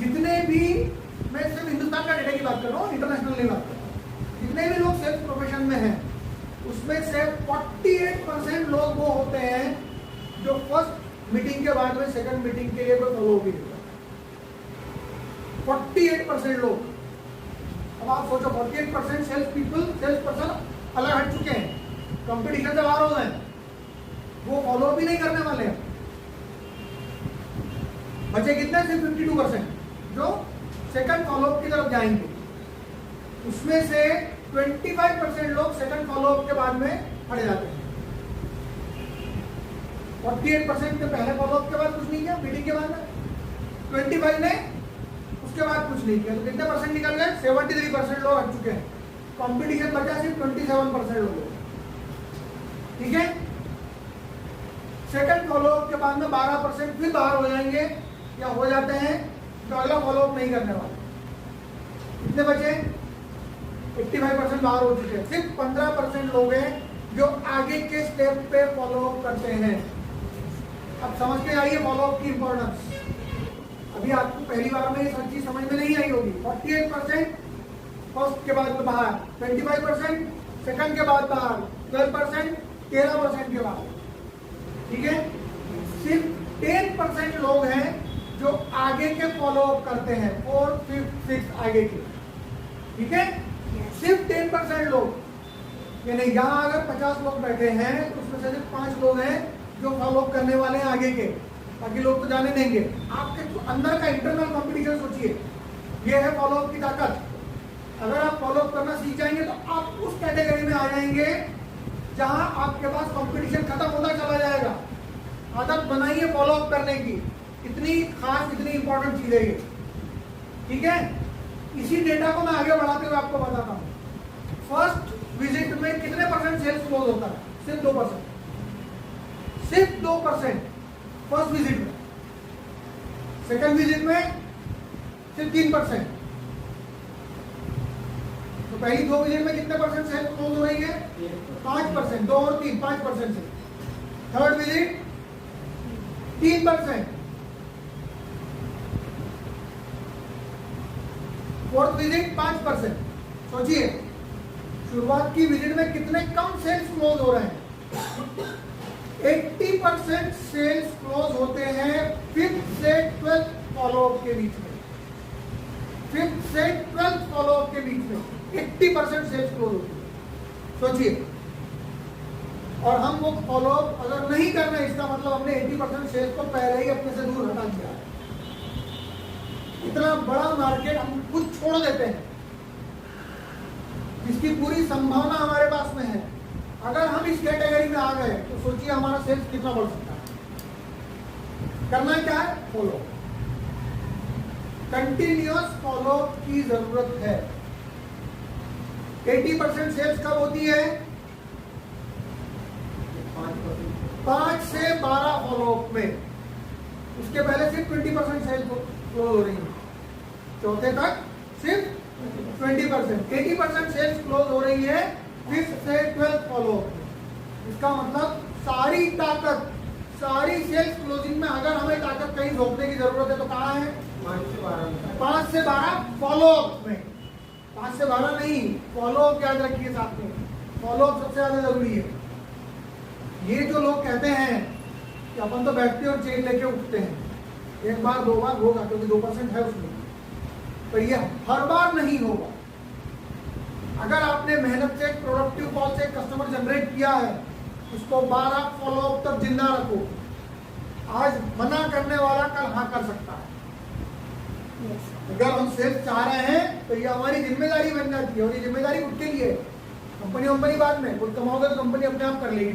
जितने भी, मैं सिर्फ हिंदुस्तान का डेटा की बात कर रहा हूँ, इंटरनेशनल नहीं बात कर रहा हूँ, जितने भी लोग सेल्स प्रोफेशन में हैं उसमें से 48% लोग वो होते हैं जो फर्स्ट मीटिंग के बाद में सेकंड मीटिंग के लिए कोई फॉलो भी नहीं करता। 48% लोग। अब आप सोचो 48% सेल्स पर्सन अलग हट चुके हैं, कंपटीशन से बाहर हो गए, वो फॉलो भी नहीं करने वाले हैं। बचे कितने? सिर्फ 52% जो सेकंड फॉलोअप की तरफ जाएंगे। उसमें से 25% लोग सेकंड फॉलोअप के बाद में हट जाते हैं। 48% ने पहले फॉलोअप के बाद कुछ नहीं किया, मीटिंग के बाद में 25 ने उसके बाद कुछ नहीं किया, तो कितने परसेंट निकल गए? 73% लोग हट चुके हैं। कंपटीशन बचा सिर्फ 27% लोगों। ठीक है, सेकंड फॉलोअप के बाद में 12% फिर बाहर हो जाएंगे या हो जाते हैं, तो अगला फॉलोअप नहीं करने वाले। कितने बचे? 85% बाहर हो चुके हैं। सिर्फ 15% लोग हैं जो आगे के स्टेप पे फॉलोअप करते हैं। अब समझ के आइए फॉलोअप की इंपॉर्टेंस। अभी आपको पहली बार में ये सब चीज समझ में नहीं आई होगी। 48% फर्स्ट के बाद बाहर, 25% सेकंड के बाद बाहर, 12% 13% के बाद। ठीक है, सिर्फ 10% लोग हैं जो आगे के फॉलोअप करते हैं, 4, 5, 6 आगे के। ठीक है, सिर्फ 10% लोग। यानी यहाँ अगर 50 लोग बैठे हैं तो उसमें से सिर्फ 5 लोग हैं जो फॉलोअप करने वाले हैं आगे के, बाकी लोग तो जाने देंगे। आपके अंदर का इंटरनल कंपटीशन सोचिए, ये है फॉलोअप की ताकत। अगर आप फॉलोअप करना सीख जाएंगे तो आप उस कैटेगरी में आ जाएंगे जहां आपके पास कंपटीशन खत्म होता चला जाएगा। आदत बनाइए फॉलोअप करने की, इतनी खास, इतनी इंपॉर्टेंट चीज है ये। ठीक है, इसी डेटा को मैं आगे बढ़ाते हुए आपको बताता हूँ। फर्स्ट विजिट में कितने परसेंट सेल्स क्लोज होता है? सिर्फ 2%। सिर्फ 2% फर्स्ट विजिट में। सेकंड विजिट में सिर्फ 3%। तो पहली 2 विजिट में कितने परसेंट सेल्स क्लोज हो रही है? 5%। 2 और 3, 5% से। Third visit 3%। Fourth visit 5%। सोचिए शुरुआत की विजिट में कितने कम सेल्स क्लोज हो रहे हैं। 80% सेल्स क्लोज होते हैं 5th से 12th फॉलोअप के बीच में। 5th से 12th फॉलोअप के बीच में 80% सेल्स क्लोज होती है। सोचिए, और हम वो फॉलोअप अगर नहीं कर रहे, इसका मतलब हमने 80% सेल्स को पहले ही अपने से दूर हटा दिया है। इतना बड़ा मार्केट हम खुद छोड़ देते हैं, जिसकी पूरी संभावना हमारे पास में है। अगर हम इस कैटेगरी में आ गए तो सोचिए हमारा सेल्स कितना बढ़ सकता है। करना क्या है? फॉलो, कंटिन्यूअस फॉलो की जरूरत है। 80% सेल्स कब होती है? 5 से 12 फॉलोअप में। उसके पहले सिर्फ 20% सेल्स क्लोज हो रही है, चौथे तक सिर्फ 20%। 80% सेल्स क्लोज हो रही है 5th से 12th फॉलोअप में। इसका मतलब सारी ताकत, सारी सेल्स क्लोजिंग में अगर हमें ताकत कहीं रोकने की जरूरत है तो कहाँ है? 5 से 12 फॉलोअप में। 5 से 12 नहीं, फॉलोअप याद रखिए साथ में। फॉलोअप सबसे ज्यादा जरूरी है। ये जो लोग कहते हैं कि अपन तो बैठते और चेन लेके उठते हैं, एक बार 2 बार होगा क्योंकि 2% है उसमें, पर ये हर बार नहीं होगा। अगर आपने मेहनत से प्रोडक्टिव कॉल से कस्टमर जनरेट किया है, उसको 12 फॉलोअप तक जिंदा रखो। आज मना करने वाला कल हाँ कर सकता है। अगर हम सेल्स चाह रहे हैं तो ये हमारी जिम्मेदारी बन जाती है, और ये जिम्मेदारी खुद के लिए। कंपनी बाद में खुद कमाओगे तो कंपनी अपने आप कर लेगी।